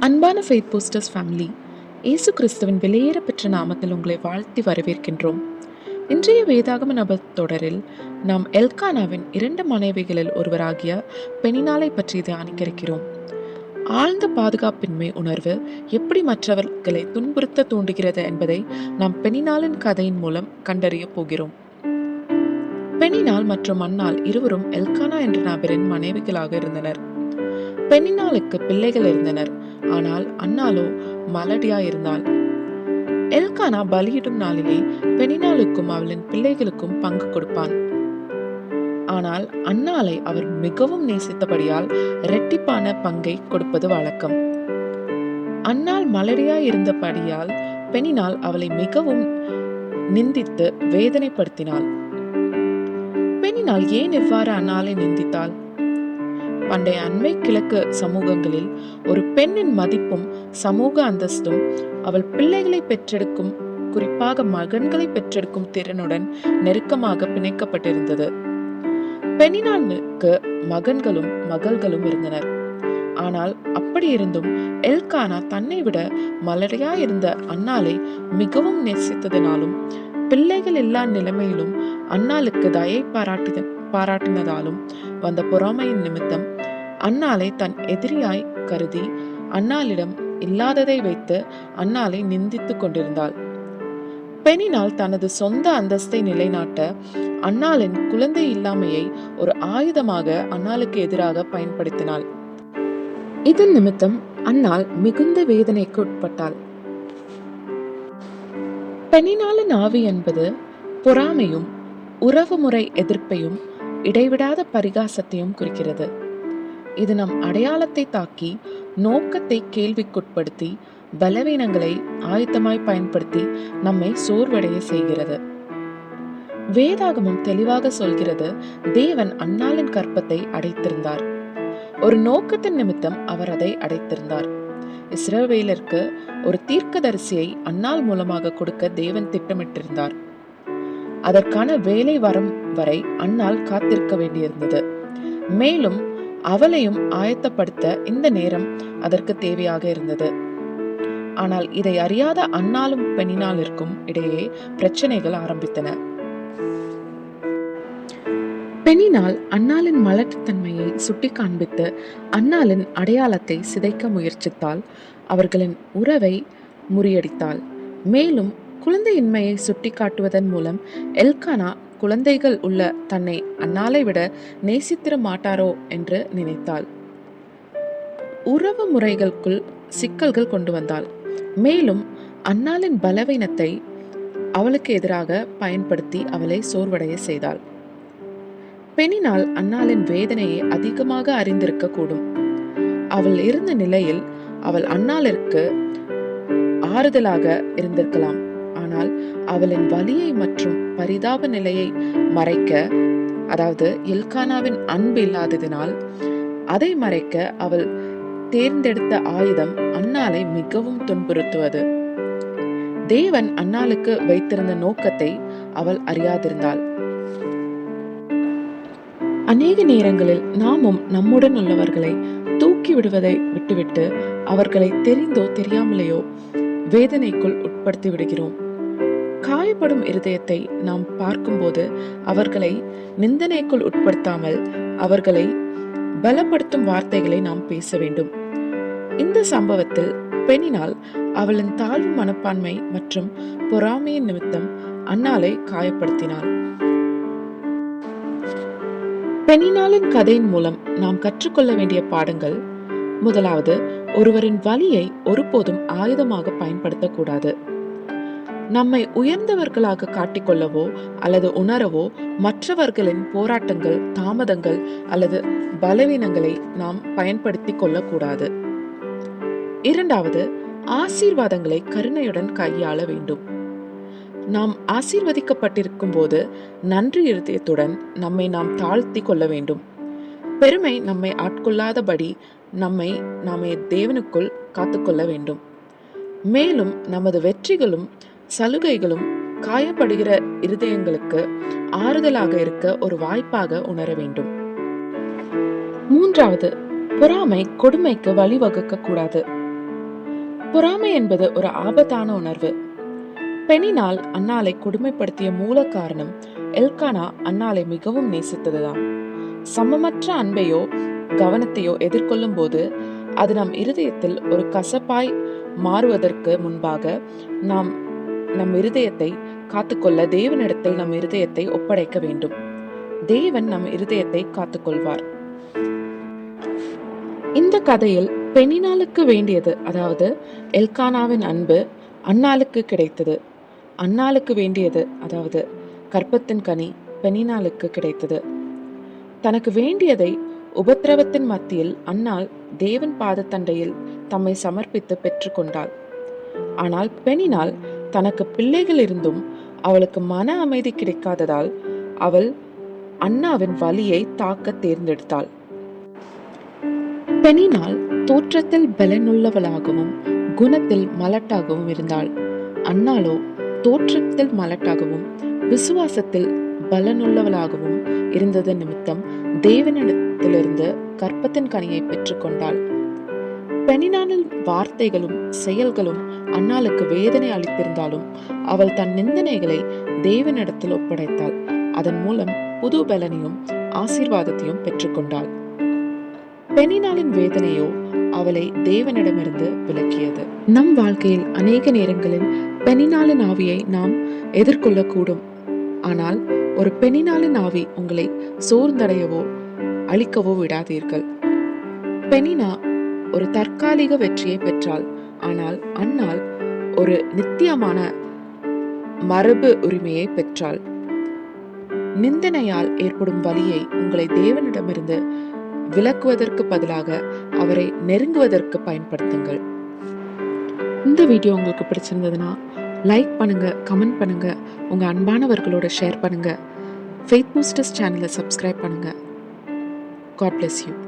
அன்பான faith posters family, இயேசு கிறிஸ்துவின் வெளியேற பெற்ற நாமத்தில் உங்களை வாழ்த்தி வரவேற்கின்றோம். இன்றைய வேதாகம நபர் தொடரில் நாம் எல்கானாவின் 2 மனைவிகளில் ஒருவராகிய பெனினாலை பற்றி தியானிக்க இருக்கிறோம். ஆழ்ந்த பாதுகாப்பின்மை உணர்வு எப்படி மற்றவர்களை துன்புறுத்த தூண்டுகிறது என்பதை நாம் பெனினாலின் கதையின் மூலம் கண்டறிய போகிறோம். பெனினாள் மற்றும் அன்னாள் இருவரும் எல்கானா என்ற நபரின் மனைவிகளாக இருந்தனர். பெனினாளுக்கு பிள்ளைகள் இருந்தனர், ஆனால் அன்னாளோ மலடியாயிருந்தாள். எல்கானா பலியிடும் நாளிலே பெனினாளுக்கும் அவளின் பிள்ளைகளுக்கும் பங்கு கொடுப்பான். ஆனால் அன்னாளை அவர் மிகவும் நேசித்தபடியால் இரட்டிப்பான பங்கை கொடுப்பது வழக்கம். அன்னாள் மலடியாயிருந்தபடியால் பெனினாள் அவளை மிகவும் நிந்தித்து வேதனைப்படுத்தினாள். பெனினாள் ஏன் இவ்வாறு அன்னாளை நிந்தித்தாள்? பண்டைய அண்மை கிழக்கு சமூகங்களில் ஒரு பெண்ணின் மதிப்பும் சமூக அந்தஸ்தும் அவள் பிள்ளைகளை பெற்றெடுக்கும், குறிப்பாக மகன்களை பெற்றெடுக்கும் திறனுடன் நெருக்கமாக பிணைக்கப்பட்டிருந்தது. பெனினாளுக்கு மகன்களும் மகள்களும் இருந்தனர். ஆனால் அப்படி இருந்தும் எல்கானா தன்னை விட மலடியா இருந்த அன்னாளை மிகவும் நேசித்ததினாலும் பிள்ளைகள் எல்லா நிலைமையிலும் அன்னாளுக்கு தயை பாராட்டினதாலும் வந்த பொறாமையின் நிமித்தம் அன்னாளை தன் எதிரியாய் கருதி அன்னாளிடம் இல்லாததை வைத்து அன்னாளை நிந்தித்துக் கொண்டிருந்தாள். பெனினாள் தனது சொந்த அந்தஸ்தை நிலைநாட்ட அன்னாளின் குழந்தை இல்லாமையை ஒரு ஆயுதமாக அன்னாளுக்கு எதிராக பயன்படுத்தினாள். இதன் நிமித்தம் அன்னாள் மிகுந்த வேதனைக்கு உட்பட்டாள். பெனினாளின் ஆவி என்பது பொறாமையும் உறவுமுறை எதிர்ப்பையும் இடைவிடாத பரிகாசத்தையும் குறிக்கிறது. இது நம் அடையாளத்தை தாக்கி நோக்கத்தை கேள்விக்குட்படுத்தி பலவீனங்களை ஆயத்தமாய் பயன்படுத்தி நம்மை சோர்வடைய செய்கிறது. வேதாகமம் தெளிவாக சொல்கிறது, தேவன் அன்னாளின் கற்பத்தை அடைத்திருந்தார். ஒரு நோக்கத்தின் நிமித்தம் அவர் அதை அடைத்திருந்தார். இஸ்ரவேலருக்கு ஒரு தீர்க்கதரிசியை அன்னாள் மூலமாக கொடுக்க தேவன் திட்டமிட்டிருந்தார். அதற்கான வேலை வரும் வரை அன்னாள் காத்திருக்க வேண்டியிருந்தது. மேலும் அவளையும் ஆயத்தப்படுத்த இந்த நேரம் அதற்கு தேவையாக இருந்தது. ஆனால் இதை அறியாத அன்னாளும் பெனினாளிற்கும் இடையே பிரச்சனைகள் ஆரம்பித்தன. பெனினாள் அன்னாளின் மலட்டுத்தன்மையை சுட்டி காண்பித்து அன்னாளின் அடையாளத்தை சிதைக்க முயற்சித்தால் அவர்களின் உறவை முறியடித்தாள். மேலும் குழந்தையின்மையை சுட்டி காட்டுவதன் மூலம் எல்கானா குழந்தைகள் உள்ள தன்னை அன்னாளை விட நேசித்திர மாட்டாரோ என்று நினைத்தாள். உறவு முறைகளுக்குள் சிக்கல்கள் கொண்டு வந்தாள். மேலும் அன்னாளின் பலவீனத்தை அவளுக்கு எதிராக பயன்படுத்தி அவளை சோர்வடைய செய்தாள். பெனினாள் அன்னாளின் வேதனையை அதிகமாக அறிந்திருக்க கூடும். அவள் இருந்த நிலையில் அவள் அன்னாளிற்கு ஆறுதலாக இருந்திருக்கலாம். ஆனால் அவளின் வலியை மற்றும் பரிதாப நிலையை மறைக்க, அதாவது எல்கானாவின் அன்பு இல்லாததினால் அதை மறைக்க அவள் தேர்ந்தெடுத்த ஆயுதம் அன்னாளை மிகவும் துன்புறுத்துவது. தேவன் அன்னாளுக்கு வைத்திருந்த நோக்கத்தை அவள் அறியாதிருந்தாள். அநேக நேரங்களில் நாமும் நம்முடன் உள்ளவர்களை தூக்கி விடுவதை விட்டுவிட்டு அவர்களை தெரிந்தோ தெரியாமலேயோ வேதனைக்குள் உட்படுத்தி விடுகிறோம். காயப்படும் இருதயத்தை நாம் பார்க்கும்போது அவர்களை நிந்தனைக்குள் உட்படுத்தாமல் அவர்களை பலப்படுத்தும் வார்த்தைகளை நாம் பேச வேண்டும். இந்த சம்பவத்தில் பெனினாள் அவளின் தாழ்வு மனப்பான்மை மற்றும் பொறாமையின் நிமித்தம் அன்னாளை காயப்படுத்தினாள். பெனினாளின் கதையின் மூலம் நாம் கற்றுக்கொள்ள வேண்டிய பாடங்கள்: முதலாவது, ஒருவரின் வலியை ஒருபோதும் ஆயுதமாக பயன்படுத்தக்கூடாது. நம்மை உயர்ந்தவர்களாக காட்டிக்கொள்ளவோ அல்லது உணரவோ மற்றவர்களின் போராட்டங்கள், தாமதங்கள் அல்லது பலவீனங்களை நாம் பயன்படுத்தி கொள்ளக்கூடாது. இரண்டாவது, ஆசீர்வாதங்களை கருணையுடன் கையாள வேண்டும். நாம் ஆசீர்வதிக்கப்பட்டிருக்கும் போது நன்றி இருதயத்துடன் நம்மை நாம் தாழ்த்தி கொள்ள வேண்டும். பெருமை நம்மை ஆட்கொள்ளாதபடி நாமே தேவனுக்குள் காத்துக்கொள்ள வேண்டும். மேலும் நமது வெற்றிகளும் சலுகைகளும் காயப்படுகிற இருதயங்களுக்கு ஆறுதலாக இருக்க ஒரு வாய்ப்பாக உணர வேண்டும். மூன்றாவது, பொறாமை கொடுமைக்கு வழிவகுக்க கூடாது. பொறாமை என்பது ஒரு ஆபத்தான உணர்வு. பெனினால் அன்னாளை கொடுமைப்படுத்திய மூல காரணம் எல்கானா அன்னாளை மிகவும் நேசித்ததுதான். சமமற்ற அன்பையோ கவனத்தையோ எதிர்கொள்ளும் போது அது நம் இருதயத்தில் ஒரு கசப்பாய் மாறுவதற்கு முன்பாக நாம் நம் இருதயத்தை காத்துக்கொள்ள தேவனிடத்தில் நம் இருதயத்தை ஒப்படைக்க வேண்டும். தேவன் நம் இருதயத்தை காத்துக்கொள்வார். இந்த கதையில் பெனினாளுக்கு வேண்டியது, அதாவது எல்கானாவின் அன்பு அன்னாளுக்கு கிடைத்தது. அன்னாளுக்கு வேண்டியது, அதாவது கற்பத்தின் கனி, பெனினாளுக்கு கிடைத்தது. தனக்கு வேண்டியதை உபத்திரவத்தின் மத்தியில் அன்னாள் தேவன் பாதத்தண்டையில் தம்மை சமர்ப்பித்து பெற்றுக்கொண்டாள். ஆனால் பெனினாள் தனக்கு பிள்ளைகள் இருந்தும் அவளுக்கு மன அமைதி கிடைக்காததால் அவள் அன்னாவின் வலியை தாக்க தேர்ந்தெடுத்தாள். பெனினாள் தோற்றத்தில் பலனுள்ளவளாகவும் குணத்தில் மலட்டாகவும் இருந்தாள். அன்னாளோ தோற்றத்தில் மலட்டாகவும் விசுவாசத்தில் பலனுள்ளவளாகவும் இருந்தது நிமித்தம் தேவனிடத்திலிருந்து கற்பத்தின் கனியை பெற்றுக்கொண்டாள். பெனினாளின் வார்த்தைகளும் செயல்களும் அன்னாளுக்கு வேதனை அளித்திருந்தாலும் அவள் தன் நிந்தனைகளை தேவனிடத்தில் ஒப்படைத்தாள். அதன் மூலம் புது பலனையும் ஆசீர்வாதத்தையும் பெற்றுக்கொண்டாள். பெனினாளின் வேதனையோ அவளை தேவனிடமிருந்து விலக்கியது. நம் வாழ்க்கையில் அநேக நேரங்களில் பெனினாளின் ஆவியை நாம் எதிர்கொள்ளக்கூடும். ஆனால் ஒரு பெனினாளின் ஆவி உங்களை சோர்ந்தடையவோ அழிக்கவோ விடாதீர்கள். பெனினா ஒரு தற்காலிக வெற்றியை பெற்றாள். ஆனால் அன்னாள் ஒரு நித்தியமான மரபு உரிமையை பெற்றாள். நிந்தனையால் ஏற்படும் வலியை உங்களை தேவனிடமிருந்து விலக்குவதற்கு பதிலாக அவரை நெருங்குவதற்கு பயன்படுத்துங்கள். இந்த வீடியோ உங்களுக்கு பிடிச்சிருந்ததுன்னா லைக் பண்ணுங்க, கமெண்ட் பண்ணுங்க, உங்க அன்பானவர்களோட ஷேர் பண்ணுங்க. ஃபெய்த் பூஸ்டர்ஸ் சேனலை சப்ஸ்கிரைப் பண்ணுங்க. God bless you.